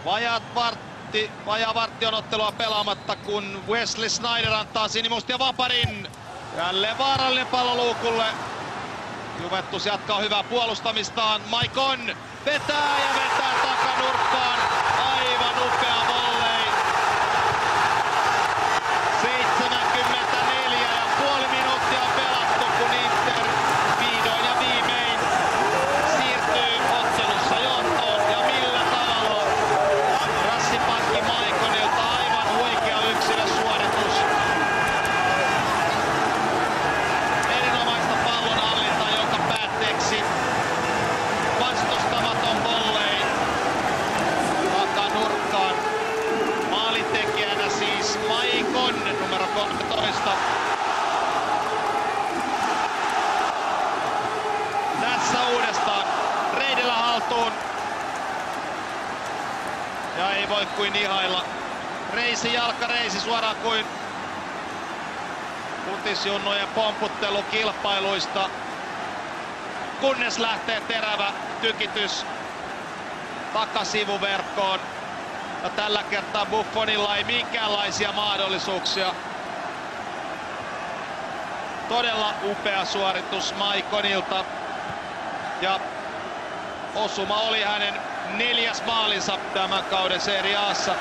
Vajaa vartti on ottelua pelaamatta, kun Wesley Sneijder antaa sinimustia Vaparin. Jälleen vaarallinen pallo luukulle. Juventus jatkaa hyvää puolustamistaan. Maicon vetää ja vetää takanurkkaan. Aivan upea volley. 74,5 minuuttia on pelattu, kun Inter vihdoin ja viimein siirtyy ottelussa johtoon. Ja millä tavalla? Rassipakki Maiconilta aivan huikea yksilösuoritus. Erinomaista pallon hallintaa, jonka päätteeksi vastustamaton volley takanurkkaan. Maalintekijänä siis Maicon, numero 13. Tässä uudestaan Reidillä haltuun. Ja ei voi kuin ihailla. Reisi jalka, Reisi suoraan kuin futisjunnujen pomputtelu kilpailuista. Kunnes lähtee terävä tykitys takasivuverkkoon. Ja tällä kertaa Buffonilla ei minkäänlaisia mahdollisuuksia. Todella upea suoritus Maiconilta. Ja osuma oli hänen 4. maalinsa tämän kauden Serie A:ssa.